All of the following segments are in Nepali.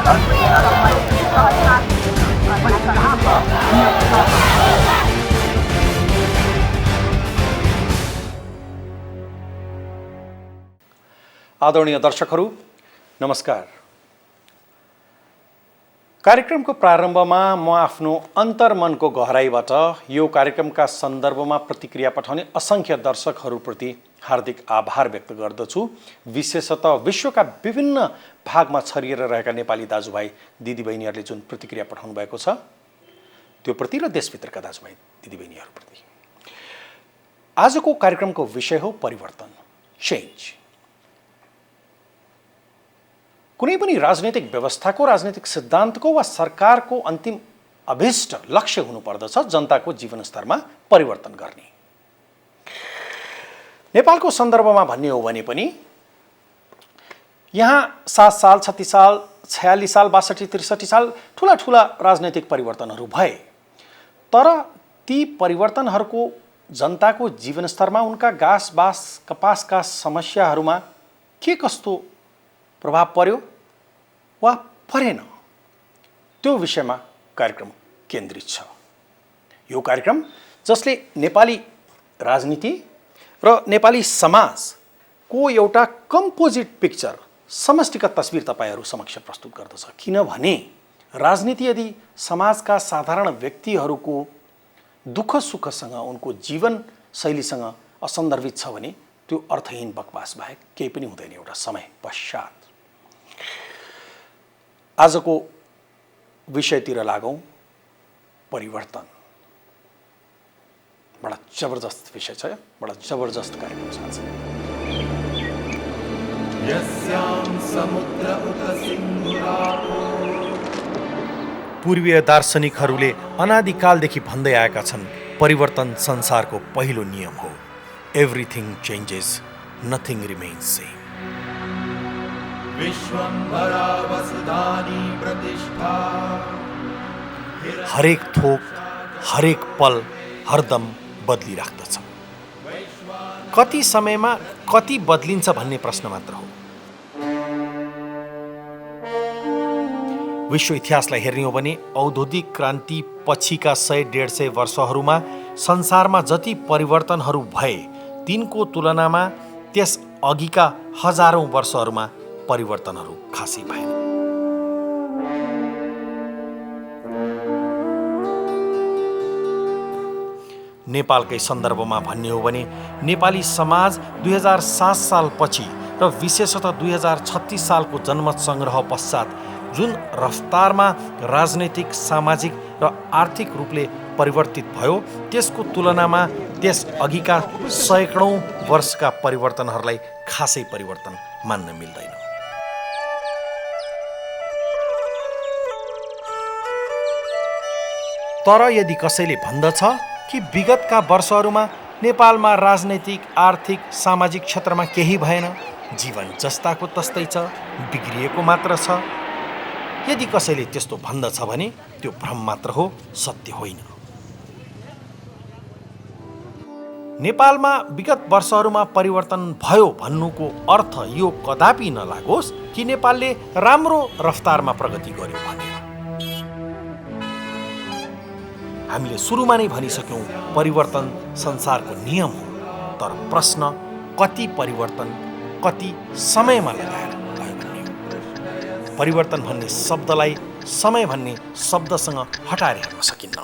आदरणीय दर्शकहरू नमस्कार। कार्यक्रमको प्रारम्भमा म आफ्नो अन्तर्मनको गहराईबाट यो कार्यक्रमका सन्दर्भमा प्रतिक्रिया पठाउने असंख्य दर्शकहरूप्रति हार्दिक आभार व्यक्त गर्दछु। विशेषतः विश्वका विभिन्न भागमा छरिएर रहेका नेपाली दाजुभाइ दिदीबहिनीहरूले जुन प्रतिक्रिया पठाउनु भएको छ त्यो प्रति र देशभित्रका दाजुभाइ दिदीबहिनीहरूप्रति। आजको कार्यक्रमको विषय हो परिवर्तन, चेन्ज। कुनै पनि राजनीतिक व्यवस्थाको, राजनीतिक सिद्धान्तको वा सरकारको अन्तिम अभिष्ट लक्ष्य हुनुपर्दछ जनताको जीवनस्तरमा परिवर्तन गर्ने। नेपालको सन्दर्भमा भन्ने हो भने पनि यहाँ 7 साल, 36 साल, 46 साल, 62, 63 साल ठुला ठुला राजनैतिक परिवर्तनहरू भए, तर ती परिवर्तनहरूको जनताको जीवनस्तरमा, उनका गाँस बास कपासका समस्याहरूमा के कस्तो प्रभाव पर्यो वा परेन, त्यो विषयमा कार्यक्रम केन्द्रित छ। यो कार्यक्रम जसले नेपाली राजनीति र नेपाली समाजको एउटा कम्पोजिट पिक्चर, समष्टिगत तस्बिर तपाईहरू समक्ष प्रस्तुत गर्दछ। किनभने राजनीति यदि समाजका साधारण व्यक्तिहरूको दुःख सुखसँग, उनको जीवन शैलीसँग असन्दर्भित छ भने त्यो अर्थहीन बकवास बाहेक केही पनि हुँदैन एउटा समय पश्चात। आजको विषयतिर लागौं, परिवर्तन। बडा जबरदस्त विषय छ, बडा जबरदस्त कार्यक्रम छ। पूर्वीय दार्शनिकहरूले अनादिकालदेखि भन्दै आएका छन्, परिवर्तन संसारको पहिलो नियम हो। Everything changes, nothing remains same. हरेक थोक, हरेक पल, हरदम बदलिराख्दछ। कति समयमा कति बदलिन्छ भन्ने प्रश्न मात्र हो। विश्व इतिहासलाई हेर्ने हो भने औद्योगिक क्रान्ति पछिका 100-150 वर्षहरूमा संसारमा जति परिवर्तनहरू भए तिनको तुलनामा त्यस अघिका हजारौं वर्षहरूमा परिवर्तनहरू खासै भएन। नेपालकै सन्दर्भमा भन्ने हो भने नेपाली समाज 2007 सालपछि र विशेषतः 2036 सालको जनमत सङ्ग्रह पश्चात जुन रफ्तारमा राजनैतिक, सामाजिक र आर्थिक रूपले परिवर्तित भयो त्यसको तुलनामा त्यस अघिका सैकडौं वर्षका परिवर्तनहरूलाई खासै परिवर्तन मान्न मिल्दैन। तर यदि कसैले भन्दछ कि विगतका वर्षहरूमा नेपालमा राजनैतिक, आर्थिक, सामाजिक क्षेत्रमा केही भएन, जीवन जस्ताको तस्तै छ, बिग्रिएको मात्र छ, यदि कसैले त्यस्तो भन्दछ भने त्यो भ्रम मात्र हो, सत्य होइन। नेपालमा विगत वर्षहरूमा परिवर्तन भयो भन्नुको अर्थ यो कदापि नलागोस् कि नेपालले राम्रो रफ्तारमा प्रगति गर्यो भने। हामीले सुरुमा नै भनिसक्यौं, परिवर्तन संसारको नियम हो, तर प्रश्न कति परिवर्तन कति समयमा लगाएर भयो भन्ने हो। परिवर्तन भन्ने शब्दलाई समय भन्ने शब्दसँग हटाएर हेर्न सकिन्न।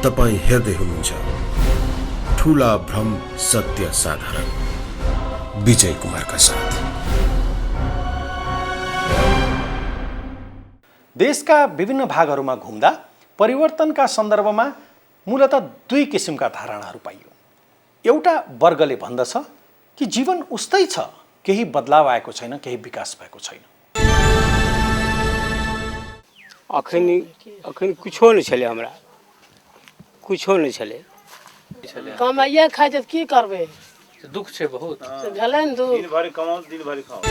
तपाईं हेर्दै हुनुहुन्छ ठुला भ्रम सत्य साधारण, विजय कुमारका साथ। देशका विभिन्न भागहरूमा घुम्दा परिवर्तनका सन्दर्भमा मूलतः 2 किसिमका धारणाहरू पाइयो। एउटा वर्गले भन्दछ कि जीवन उस्तै छ, केही बदलाव आएको छैन, केही विकास भएको छैन। अखन कुछो नहीं छले, हमरा कुछो नहीं छले। कमाइए खाइ त की करबे, दुख छै बहुत। भेलै न दुख। दिन भरि कमाऊ, दिन भरि खाऊ।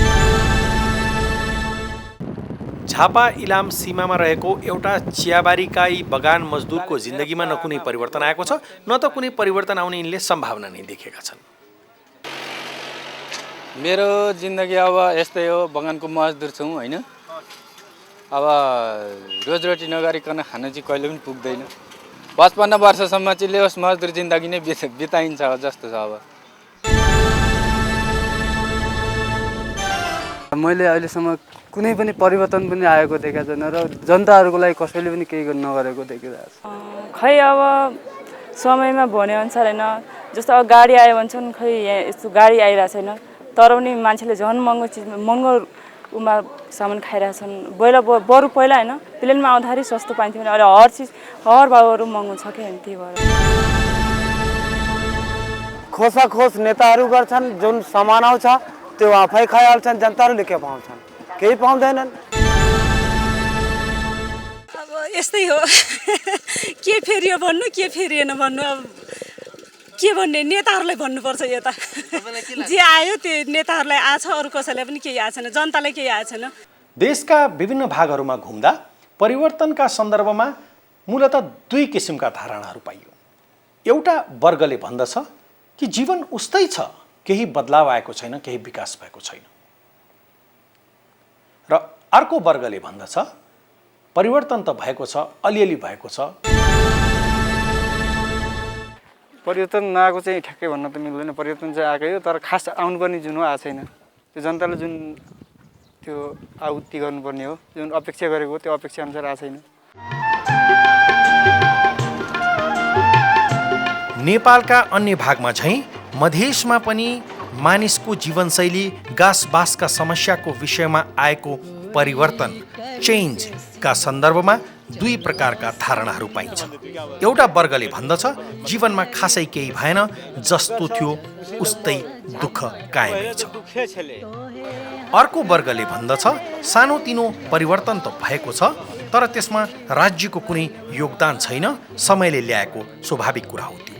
झापा इलाम सीमामा रहेको एउटा चियाबारीका यी बगान मजदुरको जिन्दगीमा न कुनै परिवर्तन आएको छ, न त कुनै परिवर्तन आउने यिनले सम्भावना नै देखेका छन्। मेरो जिन्दगी अब यस्तै हो, बगानको मजदुर छौँ होइन। अब रोजरोटी नगरिकन खान चाहिँ कहिले पनि पुग्दैन। 55 वर्षसम्म चाहिँ लेओस् मजदुर जिन्दगी नै बिताइन्छ जस्तो छ। अब मैले अहिलेसम्म कुनै पनि परिवर्तन पनि आएको देखेको छैन र जनताहरूको लागि कसैले पनि केही नगरेको देखिरहेको छ। खै अब समयमा भने अनुसार होइन, जस्तो अब गाडी आयो भन्छन्, खै यहाँ यस्तो गाडी आइरहेको छैन, तर पनि मान्छेले झन् महँगो चिज महँगो उमा सामान खाइरहेछन्। बरु पहिला होइन प्लेनमा आउँदाखेरि सस्तो पाइन्थ्यो भने अहिले हर भाउहरू महँगो छ क्या, त्यही भएर खोसाखोस नेताहरू गर्छन्, जुन सामान आउँछ त्यो आफै खाइहाल्छन्, जनताहरूले के पाउँछन्? केही पाउँदैनन्। अब यस्तै हो के फेरियो भन्नु, के फेरिएन भन्नु, अब के भन्ने, नेताहरूलाई भन्नुपर्छ। यो त जे आयो त्यो नेताहरूलाई आछ, अरू कसैलाई पनि केही आएको छैन, जनतालाई केही आएको छैन। देशका विभिन्न भागहरूमा घुम्दा परिवर्तनका सन्दर्भमा मूलतः दुई किसिमका धारणाहरू पाइयो। एउटा वर्गले भन्दछ कि जीवन उस्तै छ, केही बदलाव आएको छैन, केही विकास भएको छैन, र अर्को वर्गले भन्दछ परिवर्तन त भएको छ, अलिअलि भएको छ। परिवर्तन नआएको चाहिँ ठ्याक्कै भन्न त मिल्दैन। परिवर्तन चाहिँ आएकै हो, तर खास आउनुपर्ने जुन हो आएको छैन। त्यो जनताले जुन त्यो आहुति गर्नुपर्ने हो, जुन अपेक्षा गरेको त्यो अपेक्षा अनुसार आएको छैन। नेपालका अन्य भागमा झैँ मधेसमा पनि मानिसको जीवनशैली गाँसबासका समस्याको विषयमा आएको परिवर्तन चेन्जका सन्दर्भमा दुई प्रकारका धारणाहरू पाइन्छ। एउटा वर्गले भन्दछ जीवनमा खासै केही भएन, जस्तो थियो उस्तै दुःख कायमै छ। अर्को वर्गले भन्दछ सानोतिनो परिवर्तन त भएको छ, तर त्यसमा राज्यको कुनै योगदान छैन, समयले ल्याएको स्वाभाविक कुरा हो। त्यो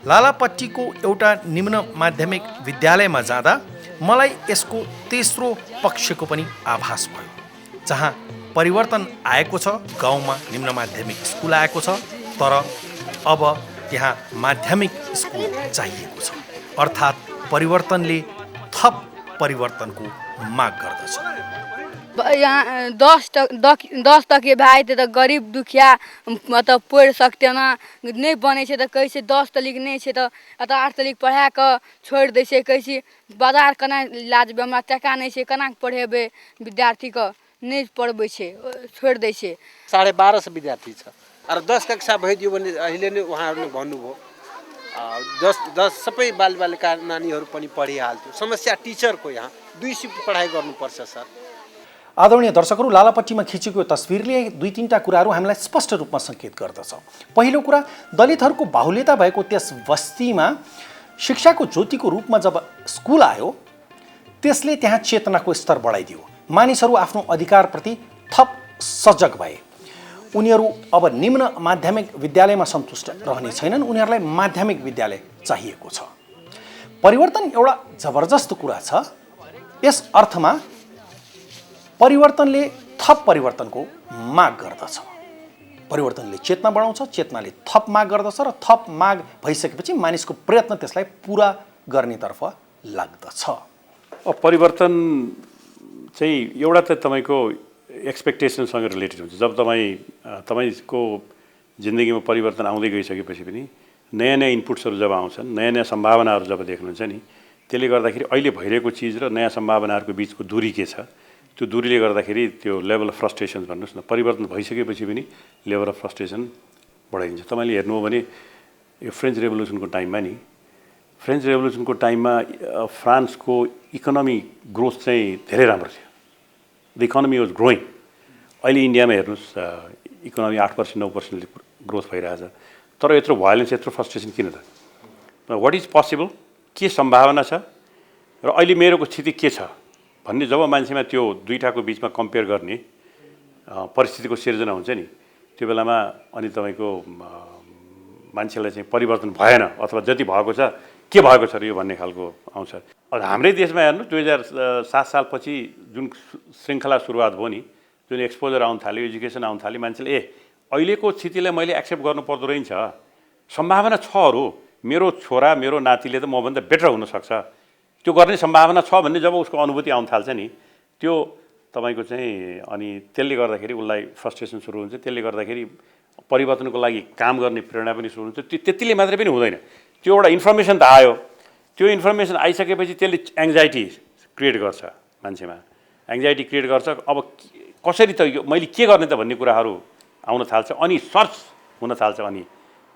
लालापट्टीको एउटा निम्न माध्यमिक विद्यालयमा जाँदा मलाई यसको तेस्रो पक्षको पनि आभास भयो, जहाँ परिवर्तन आएको छ। गाउँमा निम्न माध्यमिक स्कुल आएको छ, तर अब त्यहाँ माध्यमिक स्कुल चाहिएको छ। अर्थात् परिवर्तनले थप परिवर्तनको माग गर्दछ। यहाँ 10 तक भाइ त गरीब दुखिया मतलब पढ़ सकते ना, नहीं बने छे तो कैसे 10 तलिक नहीं छे तो 8 तलिक पढ़ा के छोड़ दै छे, कैसे बाजार कना लाजबे, हमरा टका नहीं छे, कना पढ़ेबे विद्यार्थी के, नहीं पढ़बे छे, छोड़ दै छे। 12.5 विद्यार्थी छ र 10 कक्षा भइदियो भने अहिले नै उहाँहरूले भन्नुभयो 10 सबै बालबालिका नानीहरू पनि पढिहाल्थ्यो। समस्या टिचरको यहाँ 2 शिफ्ट पढाइ गर्नुपर्छ सर। आदरणीय दर्शकहरू, लालापट्टीमा खिचेको तस्विरले दुई तीनटा कुराहरू हामीलाई स्पष्ट रूपमा सङ्केत गर्दछ। पहिलो कुरा, दलितहरूको बाहुल्यता भएको त्यस बस्तीमा शिक्षाको ज्योतिको रूपमा जब स्कुल आयो, त्यसले त्यहाँ चेतनाको स्तर बढाइदियो। मानिसहरू आफ्नो अधिकारप्रति थप सजग भए। उनीहरू अब निम्न माध्यमिक विद्यालयमा सन्तुष्ट रहने छैनन्, उनीहरूलाई माध्यमिक विद्यालय चाहिएको छ। परिवर्तन एउटा जबरजस्त कुरा छ। यस अर्थमा परिवर्तनले थप परिवर्तनको माग गर्दछ। परिवर्तनले चेतना बढाउँछ, चेतनाले थप माग गर्दछ, र थप माग भइसकेपछि मानिसको प्रयत्न त्यसलाई पुरा गर्नेतर्फ लाग्दछ। परिवर्तन चाहिँ एउटा त तपाईँको एक्सपेक्टेसनसँग रिलेटेड हुन्छ। जब तपाईँको जिन्दगीमा परिवर्तन आउँदै गइसकेपछि पनि नयाँ नयाँ इनपुट्सहरू जब आउँछन्, नयाँ नयाँ सम्भावनाहरू जब देख्नुहुन्छ नि, त्यसले गर्दाखेरि अहिले भइरहेको चिज र नयाँ सम्भावनाहरूको बिचको दूरी के छ, त्यो दूरीले गर्दाखेरि त्यो लेभल अफ फ्रस्ट्रेसन भन्नुहोस् न, परिवर्तन भइसकेपछि पनि लेभल अफ फ्रस्ट्रेसन बढाइन्छ। तपाईँले हेर्नुभयो भने यो फ्रेन्च रेभोल्युसनको टाइममा नि, फ्रेन्च रेभोल्युसनको टाइममा फ्रान्सको इकोनोमी ग्रोथ चाहिँ धेरै राम्रो थियो। The economy was growing. अहिले इन्डियामा हेर्नुहोस्, इकोनोमी 8% 9% ग्रोथ भइरहेछ, तर यत्रो भायोलेन्स, यत्रो फ्रस्ट्रेसन किन त? वाट इज पोसिबल, के सम्भावना छ र अहिले मेरोको स्थिति के छ भन्ने जब मान्छेमा त्यो दुईटाको बिचमा कम्पेयर गर्ने परिस्थितिको सिर्जना हुन्छ नि, त्यो बेलामा अनि तपाईँको मान्छेलाई चाहिँ परिवर्तन भएन अथवा जति भएको छ के भएको छ र यो भन्ने खालको आउँछ। हाम्रै देशमा हेर्नु 2007 सालपछि जुन श्रृङ्खला सुरुवात भयो नि, जुन एक्सपोजर आउन थाल्यो, एजुकेसन आउन थाल्यो, मान्छेले अहिलेको स्थितिलाई मैले एक्सेप्ट गर्नु पर्दो रहेछ, सम्भावना छ, अरू मेरो छोरा मेरो नातिले त मभन्दा बेटर हुनसक्छ, त्यो गर्ने सम्भावना छ भन्ने जब उसको अनुभूति आउन थाल्छ नि त्यो तपाईँको चाहिँ अनि त्यसले गर्दाखेरि उसलाई फ्रस्ट्रेसन सुरु हुन्छ, त्यसले गर्दाखेरि परिवर्तनको लागि काम गर्ने प्रेरणा पनि सुरु हुन्छ। त्यतिले मात्रै पनि हुँदैन, त्यो एउटा इन्फर्मेसन त आयो, त्यो इन्फर्मेसन आइसकेपछि त्यसले एङ्जाइटी क्रिएट गर्छ मान्छेमा, एङ्जाइटी क्रिएट गर्छ। अब कसरी त यो मैले के गर्ने त भन्ने कुराहरू आउन थाल्छ, अनि सर्च हुन थाल्छ, अनि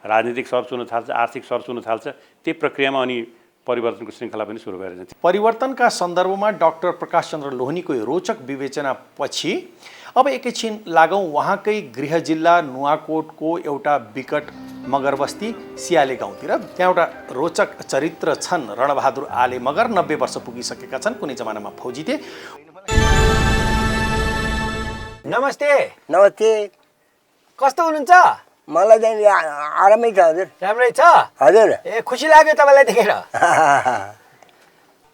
राजनीतिक सर्च हुन थाल्छ, आर्थिक सर्च हुन थाल्छ। त्यही प्रक्रियामा अनि परिवर्तनको श्रृङ्खला पनि सुरु भएर जान्छ। परिवर्तनका सन्दर्भमा डाक्टर प्रकाश चन्द्र लोहनीको यो रोचक विवेचनापछि अब एकैछिन लागौँ उहाँकै गृह जिल्ला नुवाकोटको एउटा विकट मगर बस्ती सियाले गाउँतिर। त्यहाँ एउटा रोचक चरित्र छन्, रणबहादुर आले मगर। 90 वर्ष पुगिसकेका छन्, कुनै जमानामा फौजी थिए। नमस्ते। नमस्ते। कस्तो हुनुहुन्छ? मलाई चाहिँ आरामै छ हजुर। राम्रै छ हजुर। ए खुसी लाग्यो तपाईँलाई देखेर।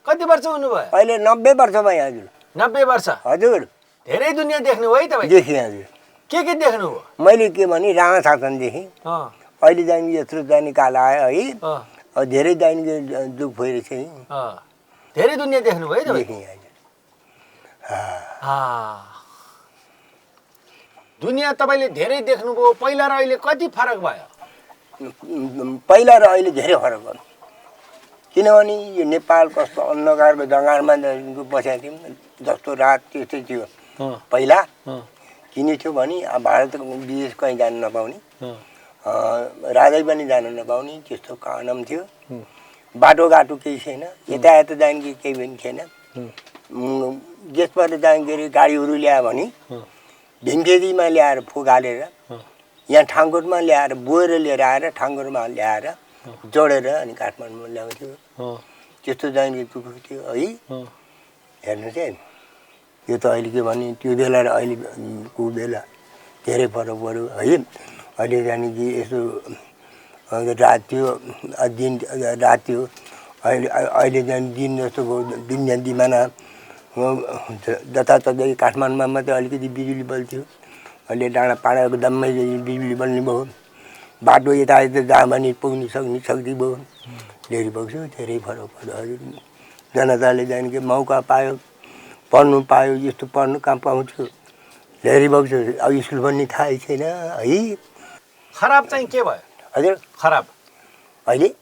कति वर्ष हुनुभयो? अहिले 90 वर्ष भयो हजुर। 90 वर्ष हजुर। धेरै दुनियाँ देख्नुभयो है तपाईँ? देखेँ हजुर। के देख्नुभयो? मैले के भने राणा शासनदेखि अहिले चाहिँ यत्रो दैनिक काल आयो है, धेरै दैनिक दुख भइरहेछ। धेरै दुनियाँ देख्नुभयो है तपाईँ? देखेँ हजुर। दुनियाँ तपाईँले धेरै देख्नुभयो। पहिला र अहिले कति फरक भयो? पहिला र अहिले धेरै फरक भयो, किनभने यो नेपाल कस्तो अन्धकारको जङ्गारमा बसेको थियौँ, जस्तो रात त्यस्तै थियो पहिला। किन थियो भने भारतको विदेश कहीँ जानु नपाउने, राजै पनि जानु नपाउने, त्यस्तो कानुन थियो। बाटोघाटो केही छैन, यतायत जाने केही पनि छैन। देशबाट जाँदाखेरि गाडीहरू ल्यायो भने ढिङ्गेदीमा ल्याएर फुक हालेर, यहाँ ठाङ्गुरमा ल्याएर बोएर लिएर आएर ठाङ्गुरमा ल्याएर जोडेर अनि काठमाडौँमा ल्याउँथ्यो। त्यस्तो जाने दुःख थियो है। हेर्नु चाहिँ यो त अहिले के भने त्यो बेला र अहिलेको बेला धेरै फरक पऱ्यो है। अहिले जाने कि यसो रात थियो, दिन रात थियो, अहिले जाने दिन जस्तो भयो। दिन दिमाना जताततै काठमाडौँमा मात्रै अलिकति बिजुली बल्थ्यो, अहिले डाँडा पाडाको दम्मै बिजुली बल्ने भयो। बाटो यतायत जहाँ पनि पुग्नु सक्ने भयो। धेरै भएको छ, धेरै फरक पर्यो हजुर। जनताले जाने कि मौका पायो, पढ्नु पायो, यस्तो पढ्नु कहाँ पाउँथ्यो। धेरै भएको छ, अब स्कुल पनि थाहै छैन है। खराब चाहिँ के भयो हजुर? खराब अहिले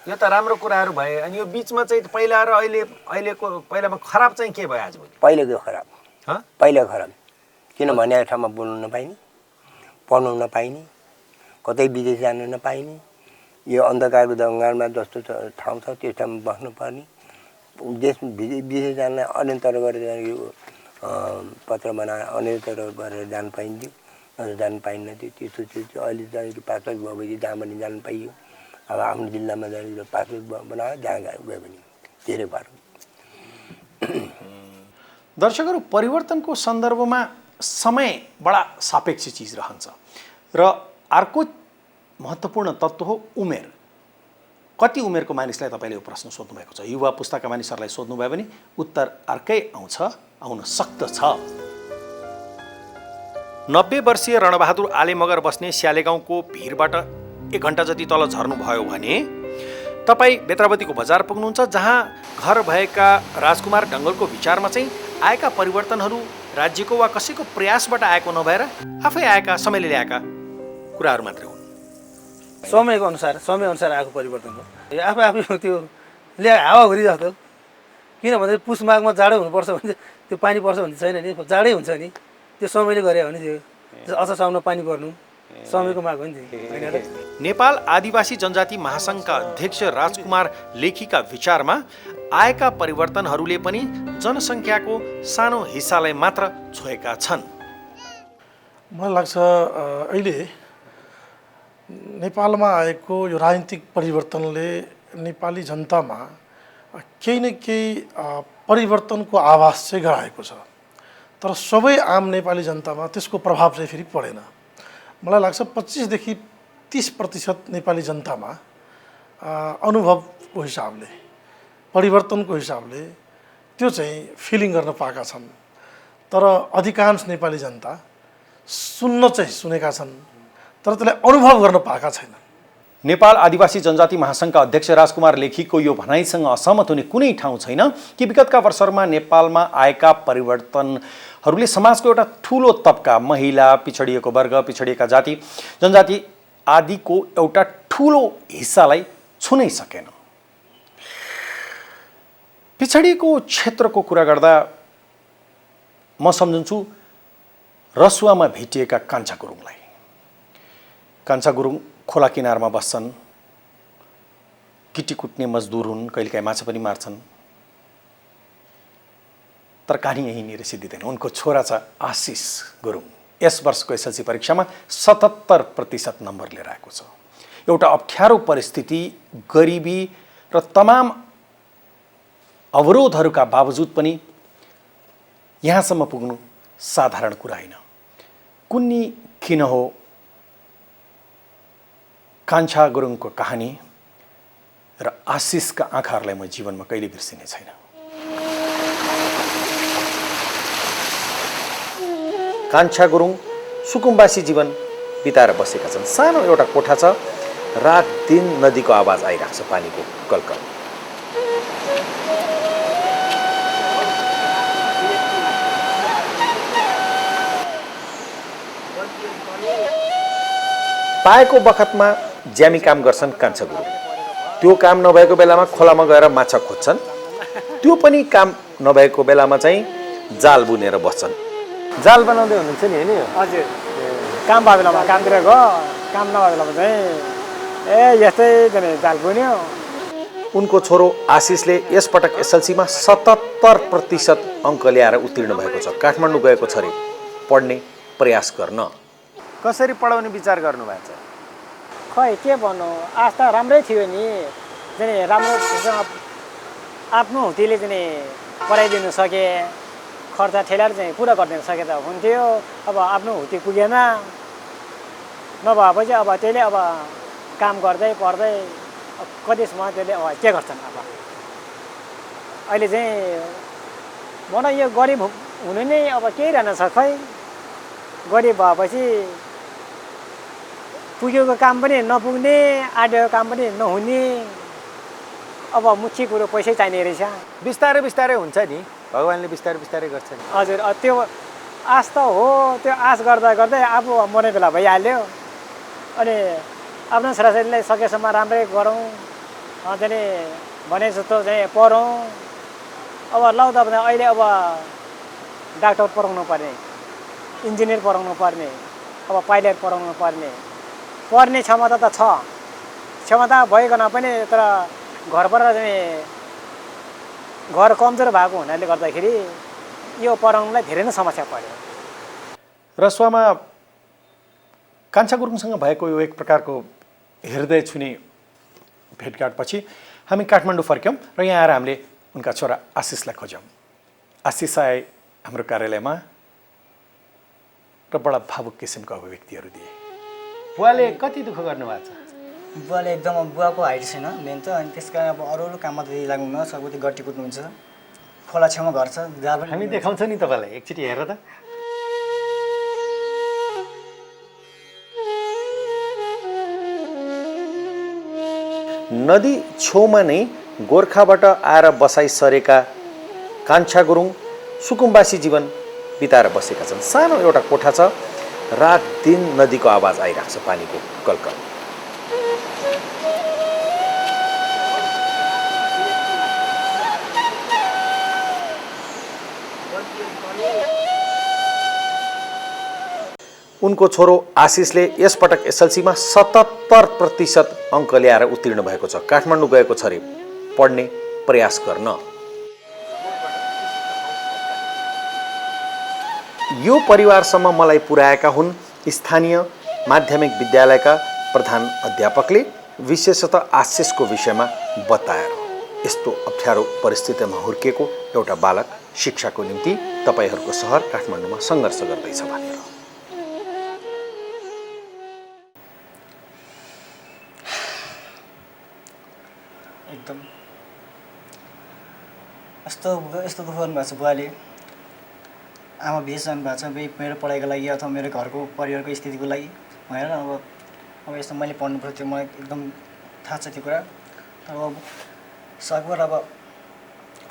यो त राम्रो कुराहरू भए, अनि यो बिचमा चाहिँ पहिला र अहिलेको पहिलामा खराब चाहिँ के भयो आजभोलि? पहिलाको खराब। पहिला खराब किनभने ठाउँमा बोल्नु नपाइने, पढ्नु नपाइने, कतै विदेश जानु नपाइने। यो अन्धकारको जङ्गलमा जस्तो ठाउँ छ त्यो ठाउँमा बस्नुपर्ने। देश विदेश जान अन्यत्र गरेर यो पत्र बनाएर अन्यत्र गरेर जानु पाइन्थ्यो, जानु पाइन्न थियो। त्यस्तो थियो। अहिले चाहिँ पासपोर्ट भएपछि जहाँ पनि जानु पाइयो। अब आफ्नो जिल्लामा जाने पासपोर्ट बनायो, जहाँ गयो भने धेरै भएर। दर्शकहरू, परिवर्तनको सन्दर्भमा समय बडा सापेक्ष चिज रहन्छ र अर्को महत्त्वपूर्ण तत्त्व हो उमेर। कति उमेरको मानिसलाई तपाईँले यो प्रश्न सोध्नु भएको छ? युवा पुस्ताका मानिसहरूलाई सोध्नुभयो भने उत्तर अर्कै आउन सक्दछ। 90 वर्षीय रणबहादुर आले मगर बस्ने स्याले गाउँको भिरबाट 1 घन्टा जति तल झर्नुभयो भने तपाईँ बेत्रावतीको बजार पुग्नुहुन्छ, जहाँ घर भएका राजकुमार डङ्गलको विचारमा चाहिँ आएका परिवर्तनहरू राज्यको वा कसैको प्रयासबाट आएको नभएर आफै आएका, समयले ल्याएका कुराहरू मात्रै हुन्। समयको अनुसार आएको परिवर्तन हो। आफै त्यो हावाहुरी जस्तो। किन भन्दा पुस माघमा जाडो हुनुपर्छ भने त्यो पानी पर्छ भन्ने छैन नि, जाडै हुन्छ नि। त्यो समयले गरे भने त्यो असार साउनमा पानी पर्नु समयको माग हो नि। नेपाल आदिवासी जनजाति महासङ्घका अध्यक्ष राजकुमार लेखीका विचारमा आएका परिवर्तनहरूले पनि जनसङ्ख्याको सानो हिस्सालाई मात्र छोएका छन्। मलाई लाग्छ अहिले नेपालमा आएको यो राजनीतिक परिवर्तनले नेपाली जनतामा केही न केही परिवर्तनको आभास चाहिँ गराएको छ, तर सबै आम नेपाली जनतामा त्यसको प्रभाव चाहिँ फेरि परेन। मलाई लाग्छ 25 देखि 30% नेपाली जनतामा अनुभवको हिसाबले, परिवर्तनको हिसाबले त्यो चाहिँ फिलिङ गर्न पाएका छन्, तर अधिकांश नेपाली जनता सुनेका छन् तर त्यसलाई अनुभव गर्न पाएका छैनन्। नेपाल आदिवासी जनजाति महासङ्घका अध्यक्ष राजकुमार लेखीको यो भनाइसँग असहमत हुने कुनै ठाउँ छैन कि विगतका वर्षहरूमा नेपालमा आएका परिवर्तनहरूले समाजको एउटा ठुलो तबका महिला, पिछडिएको वर्ग, पिछडिएका जाति जनजाति आदिको एउटा ठुलो हिस्सालाई छुनै सकेन। पिछडिएको क्षेत्रको कुरा गर्दा म सम्झन्छु रसुवामा भेटिएका कान्छा गुरुङलाई। कान्छा गुरुङ खोला किनारमा बस्छन्, किटी कुट्ने मजदुर हुन्, कहिलेकाहीँ माछा पनि मार्छन्। तर कहानी यहीँनिर सिद्धिँदैन। उनको छोरा छ आशिष गुरुङ। यस वर्षको एसएलसी परीक्षामा 77% नम्बर लिएर आएको छ। एउटा अप्ठ्यारो परिस्थिति, गरिबी र तमाम अवरोधहरूका बावजुद पनि यहाँसम्म पुग्नु साधारण कुरा होइन। कुन्नी किन हो कान्छा गुरुङको कहानी र आशिषका आँखाहरूलाई म जीवनमा कहिले बिर्सिने छैन। कान्छा गुरुङ सुकुम्बासी जीवन बिताएर बसेका छन्। सानो एउटा कोठा छ, रात दिन नदीको आवाज आइरहेको छ, पानीको कलकल। पाएको बखतमा ज्यामी काम गर्छन् कान्छा गुरुङ। त्यो काम नभएको बेलामा खोलामा गएर माछा खोज्छन्। त्यो पनि काम नभएको बेलामा चाहिँ जाल बुनेर बस्छन्। जाल बनाउँदै हुनुहुन्छ नि हैन? हजुर। काम भएको बेलामा कामतिर गयो, काम नभएको बेलामा चाहिँ यस्तै चाहिँ जाल बुन्यो। उनको छोरो आशिषले यसपटक एसएलसीमा 77% अङ्क ल्याएर उत्तीर्ण भएको छ। काठमाडौँ गएको छ रे पढ्ने प्रयास गर्न। कसरी पढाउने विचार गर्नुभएको छ? खै के भन्नु, आज त राम्रै थियो नि, चाहिँ राम्रो आफ्नो हुतीले चाहिँ पढाइदिनु सके, खर्च ठेलाएर चाहिँ पुरा गरिदिनु सके त हुन्थ्यो। अब आफ्नो हुती पुगेन, नभएपछि अब त्यसले अब काम गर्दै पढ्दै कतिसम्म त्यसले अब के गर्छन्। अब अहिले चाहिँ मलाई यो गरिब हुनु नै अब केही रहेन छ। खै गरिब भएपछि पुगेको काम पनि नपुग्ने, आँटेको काम पनि नहुने, अब मुख्य कुरो पैसै चाहिने रहेछ। बिस्तारै बिस्तारै हुन्छ नि, भगवान्ले बिस्तारै बिस्तारै गर्छ नि। हजुर, त्यो आश त हो, त्यो आश गर्दा गर्दै आफू मर्ने बेला भइहाल्यो। अनि आफ्नो छोराछोरीलाई सकेसम्म राम्रै गरौँ, चाहिँ भने जस्तो चाहिँ पढौँ। अब लाउँदा अहिले अब डाक्टर पढाउनु पर्ने, इन्जिनियर पढाउनु पर्ने, अब पाइलट पढाउनु पर्ने, पढ्ने क्षमता त छ, क्षमता भइकन पनि तर घरबाट चाहिँ घर कमजोर भएको हुनाले गर्दाखेरि यो पढाउनुलाई धेरै नै समस्या पर्यो। रसुवामा कान्छा गुरुङसँग भएको यो एक प्रकारको हृदय छुने भेटघाटपछि हामी काठमाडौँ फर्क्यौँ र यहाँ आएर हामीले उनका छोरा आशिषलाई खोज्यौँ। आशिष आए हाम्रो कार्यालयमा र बडा भावुक किसिमको अभिव्यक्तिहरू दिए। बुवाले कति दुःख गर्नुभएको छ? बुवाले एकदम बुवाको हाइट छैन मेन त, अनि त्यस कारण अब अरू काममा त लाग्नुहुन्न, सबैले गट्टी कुट्नुहुन्छ। खोला छेउमा घर छ, जाल पनि हामी देखाउँछौँ नि तपाईँलाई, एकचोटि हेर त। नदी छेउमा नै गोर्खाबाट आएर बसाइ सरेका कान्छा गुरुङ सुकुम्बासी जीवन बिताएर बसेका छन्। सानो एउटा कोठा छ, रात दिन नदीको आवाज आइरहेको छ, पानीको कलकल। उनको छोरो आशिषले यसपटक एसएलसीमा 77% अङ्क ल्याएर उत्तीर्ण भएको छ। काठमाडौँ गएको छ रे पढ्ने प्रयास गर्न। यो परिवारसम्म मलाई पुर्याएका हुन् स्थानीय माध्यमिक विद्यालयका प्रधान अध्यापकले, विशेषतः आशिषको विषयमा बताएर। यस्तो अप्ठ्यारो परिस्थितिमा हुर्किएको एउटा बालक शिक्षाको निम्ति तपाईहरूको सहर काठमाडौँमा सङ्घर्ष गर्दैछ भनेर। एकदम यस्तो दुःख गर्नुभएको छ बुवाले। आमा विदेश जानुभएको छ मेरो पढाइको लागि अथवा मेरो घरको परिवारको स्थितिको लागि भनेर। अब अब यस्तो मैले पढ्नु पर्थ्यो त्यो मलाई एकदम थाहा छ त्यो कुरा। तर अब सकभर अब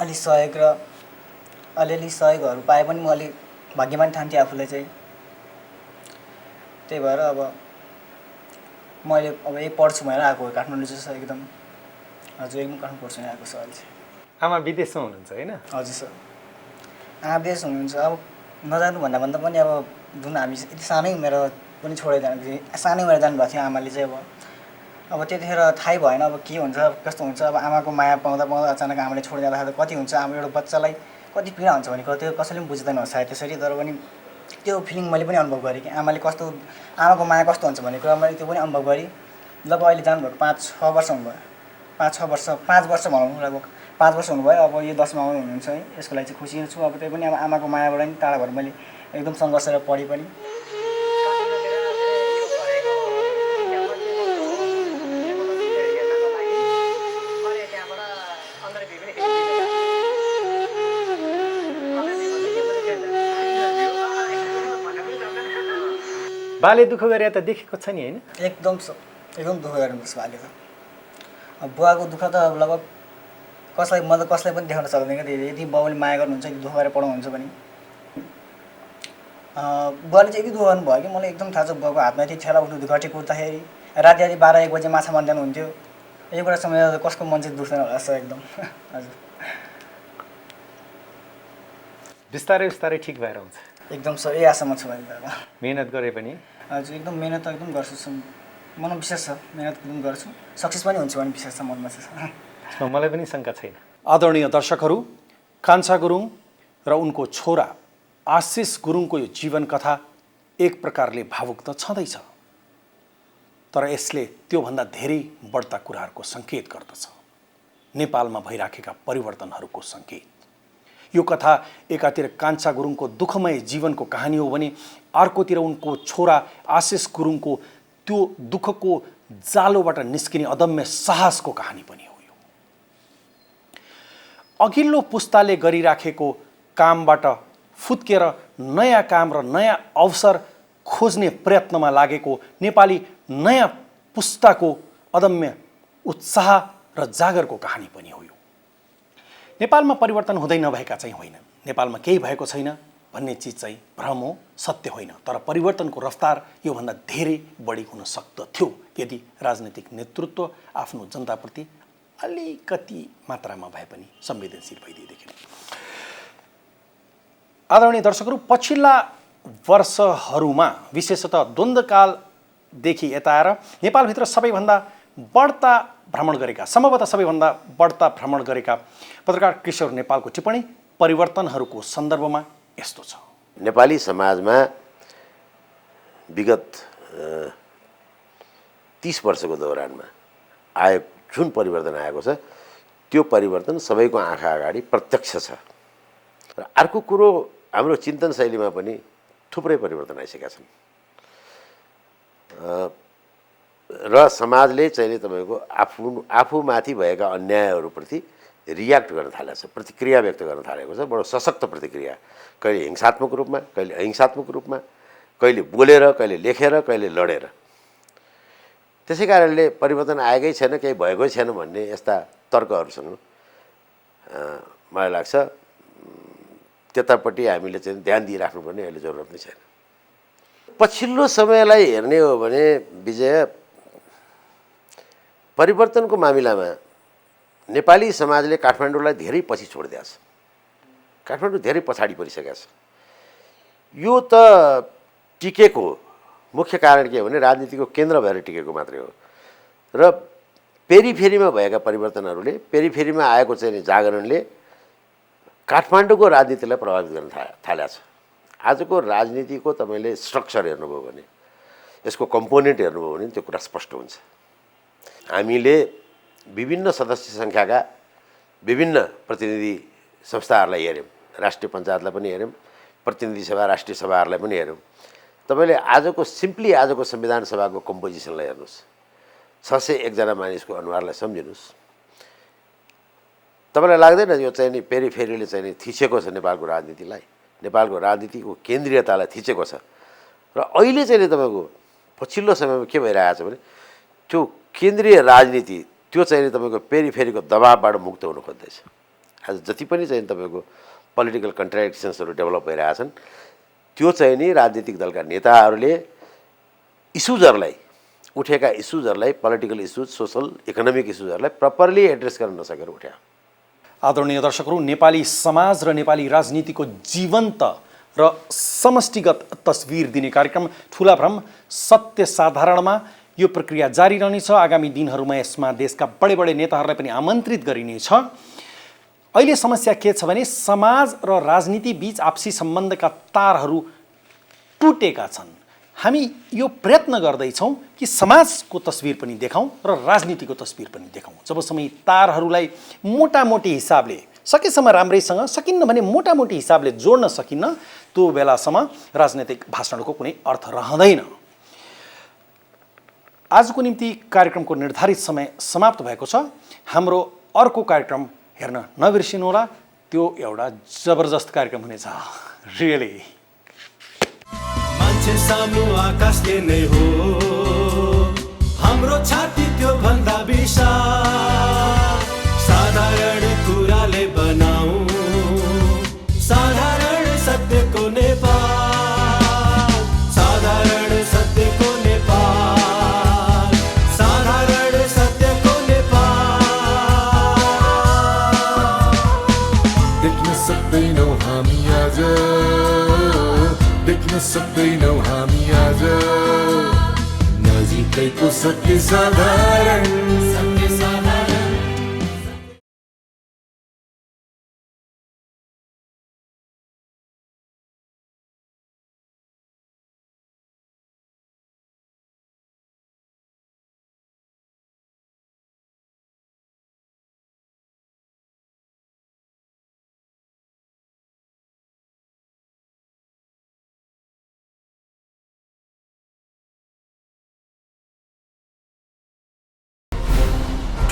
अलि सहयोग र अलिअलि सहयोगहरू पाए पनि म अलि भाग्यमान ठान्थेँ आफूलाई चाहिँ। त्यही भएर अब मैले अब यही पढ्छु भनेर आएको हो काठमाडौँ चाहिँ एकदम। हजुर एकदम काठमाडौँ पढ्छु नि आएको छ अहिले चाहिँ। आमा विदेशमा हुनुहुन्छ होइन? हजुर सर, आमा विदेश हुनुहुन्छ। अब नजानु भन्दा पनि अब जुन हामी यति सानै उमेर पनि छोडेर सानै उमेर जानुभएको थियो आमाले चाहिँ। अब त्यतिखेर थाहै भएन अब के हुन्छ कस्तो हुन्छ। अब आमाको माया पाउँदा पाउँदा अचानक आमाले छोडेर जाँदाखेरि कति हुन्छ, आमा एउटा बच्चालाई कति पीडा हुन्छ भनेको त्यो कसैले पनि बुझ्दैन होला सायद त्यसरी। तर पनि त्यो फिलिङ मैले पनि अनुभव गरेँ कि आमाले कस्तो, आमाको माया कस्तो हुन्छ भन्ने कुरा मैले त्यो पनि अनुभव गरेँ। लगभग अहिले जानुभएको 5-6 वर्ष हुनुभयो। 5 वर्ष भनौँ, लगभग 5 वर्ष हुनुभयो। अब यो 10मा हुनुहुन्छ है, यसको लागि चाहिँ खुसी छु। अब त्यही पनि अब आमाको मायाबाट नि टाढा भएर मैले एकदम सङ्घर्ष गरेर पढेँ पनि। बाले दुःख गरे त देखेको छ नि होइन? एकदम दुःख गर्नुपर्छ बाले त। अब बुवाको दुःख त लगभग मतलब कसलाई पनि देखाउन सक्दैन क्या। यदि बाउले माया गर्नुहुन्छ, यदि दुःख गरेर पढाउनुहुन्छ भने। बुवाले चाहिँ यति दुःख गर्नुभयो कि मलाई एकदम थाहा छ। बुवाको हातमा यति ठेला उठ्नु घटी कुद्दाखेरि राति 12-1 बजे माछा मार्न जानुहुन्थ्यो। यो कुरा समय कसको मन चाहिँ दुख्दैन होला सर एकदम। हजुर बिस्तारै बिस्तारै ठिक भएर आउँछ एकदम सर, यही आशामा छु अहिले। मेहनत गरे पनि हजुर एकदम मेहनत त एकदम गर्छु, मनमा विश्वास छ। मेहनत एकदम गर्छु, सक्सेस पनि हुन्छ भन्ने विश्वास छ मनमा छ। यसमा मलाई पनि शङ्का छैन। आदरणीय दर्शकहरू, कान्छा गुरुङ र उनको छोरा आशिष गुरुङको यो जीवन कथा एक प्रकारले भावुक त छँदैछ, तर यसले त्योभन्दा धेरै बढ्ता कुराहरूको सङ्केत गर्दछ। नेपालमा भइराखेका परिवर्तनहरूको सङ्केत। यो कथा एकातिर कान्छा गुरुङको दुःखमय जीवनको कहानी हो भने अर्कोतिर उनको छोरा आशिष गुरुङको त्यो दुःखको जालोबाट निस्किने अदम्य साहसको कहानी पनि हो। यो अघिल्लो पुस्ताले गरिराखेको कामबाट फुत्केर नयाँ काम र नयाँ अवसर खोज्ने प्रयत्नमा लागेको नेपाली नयाँ पुस्ताको अदम्य उत्साह र जागरको कहानी पनि हो। नेपालमा परिवर्तन हुँदै नभएका चाहिँ होइन, नेपालमा केही भएको छैन भन्ने चिज चाहिँ भ्रम हो, सत्य होइन। तर परिवर्तनको रफ्तार योभन्दा धेरै बढी हुन सक्दथ्यो यदि राजनीतिक नेतृत्व आफ्नो जनताप्रति अलिकति मात्रामा भए पनि संवेदनशील भइदिएदेखि। आदरणीय दर्शकहरू, पछिल्ला वर्षहरूमा विशेषतः द्वन्द्वकालदेखि यता आएर नेपालभित्र सबैभन्दा बढ्ता भ्रमण गरेका, सम्भवतः सबैभन्दा बढ्ता भ्रमण गरेका पत्रकार किशोर नेपालको टिप्पणी परिवर्तनहरूको सन्दर्भमा यस्तो छ। नेपाली समाजमा विगत 30 वर्षको दौरानमा जुन परिवर्तन आएको छ त्यो परिवर्तन सबैको आँखा अगाडि प्रत्यक्ष छ। र अर्को कुरो, हाम्रो चिन्तन शैलीमा पनि थुप्रै परिवर्तन आइसकेका छन् र समाजले चाहिँ तपाईँको आफूमाथि भएका अन्यायहरूप्रति रियाक्ट गर्न थालेको छ, प्रतिक्रिया व्यक्त गर्न थालेको छ। बडो सशक्त प्रतिक्रिया, कहिले हिंसात्मक रूपमा, कहिले अहिंसात्मक रूपमा, कहिले बोलेर, कहिले लेखेर, कहिले लडेर। त्यसै कारणले परिवर्तन आएकै छैन, केही भएकै छैन भन्ने यस्ता तर्कहरूसँग मलाई लाग्छ त्यतापट्टि हामीले चाहिँ ध्यान दिइराख्नुपर्ने अहिले जरुरत नै छैन। पछिल्लो समयलाई हेर्ने हो भने विजय, परिवर्तनको मामिलामा नेपाली समाजले काठमाडौँलाई धेरै पछि छोडिदिएको छ। काठमाडौँ धेरै पछाडि परिसकेको छ। यो त टिकेको मुख्य कारण के हो भने राजनीतिको केन्द्र भएर टिकेको मात्रै हो र पेरिफेरीमा भएका परिवर्तनहरूले, पेरिफेरीमा आएको चाहिँ जागरणले काठमाडौँको राजनीतिलाई प्रभावित गर्न थालेको छ। आजको राजनीतिको तपाईँले स्ट्रक्चर हेर्नुभयो भने, यसको कम्पोनेन्ट हेर्नुभयो भने त्यो कुरा स्पष्ट हुन्छ। हामीले विभिन्न सदस्य सङ्ख्याका विभिन्न प्रतिनिधि संस्थाहरूलाई हेऱ्यौँ, राष्ट्रिय पञ्चायतलाई पनि हेऱ्यौँ, प्रतिनिधि सभा, राष्ट्रिय सभाहरूलाई पनि हेऱ्यौँ। तपाईँले आजको संविधान सभाको कम्पोजिसनलाई हेर्नुहोस्, 601 जना मानिसको अनुहारलाई सम्झिनुहोस्। तपाईँलाई लाग्दैन यो चाहिँ नि पेरिफेरीले चाहिँ नि थिचेको छ नेपालको राजनीतिलाई, नेपालको राजनीतिको केन्द्रीयतालाई थिचेको छ। र अहिले चाहिँ तपाईँको पछिल्लो समयमा के भइरहेको छ भने त्यो केन्द्रीय राजनीति त्यो चाहिँ तपाईँको पेरिफेरीको दबावबाट मुक्त हुनु खोज्दैछ। आज जति पनि चाहिँ तपाईँको पोलिटिकल कन्ट्राडिक्सन्सहरू डेभलप भइरहेछन् त्यो चाहिँ नि राजनीतिक दलका नेताहरूले इस्युजहरूलाई उठेका इस्युजहरूलाई पोलिटिकल इस्युज सोसल इकोनोमिक इस्युजहरूलाई प्रपरली एड्रेस गर्न नसकेर उठ्या। आदरणीय दर्शकहरू, नेपाली समाज र नेपाली राजनीतिको जीवन्त र समष्टिगत तस्बिर दिने कार्यक्रम ठुला भ्रम सत्य साधारणमा यो प्रक्रिया जारी रहनेछ। आगामी दिनहरूमा यसमा देशका बडे बडे नेताहरूलाई पनि आमन्त्रित गरिनेछ। अहिले समस्या के छ भने समाज र राजनीति बीच आपसी सम्बन्धका तारहरू टुटेका छन्। हामी यो प्रयत्न गर्दैछौँ कि समाजको तस्बिर पनि देखाउँ र राजनीतिको तस्बिर पनि देखाउँ। जबसम्म यी तारहरूलाई मोटामोटी हिसाबले सकेसम्म राम्रैसँग, सकिन्न भने मोटामोटी हिसाबले जोड्न सकिन्न, त्यो बेलासम्म राजनैतिक भाषणको कुनै अर्थ रहँदैन। आजको निम्ति कार्यक्रमको निर्धारित समय समाप्त भएको छ। हाम्रो अर्को कार्यक्रम हेर्न नबिर्सिनुहोला, त्यो एउटा जबरजस्त कार्यक्रम हुनेछ। रियली मान्छे सामु आकाशले नै हो हाम्रो छाती, त्यो भन्दा विशाल साधारण कुराले बनाऊ साधारण सत्यको नेपाल, साधारण सत्यको नेपाल, साधारण सत्यको नेपाल। देख्न सक्दैनौ हामी आज, देख्न सक्दैनौ हामी आज नजिकैको सत्य साधारण, सत्य साधारण।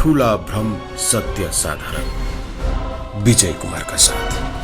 ठुला भ्रम सत्य साधारण विजय कुमारका साथ।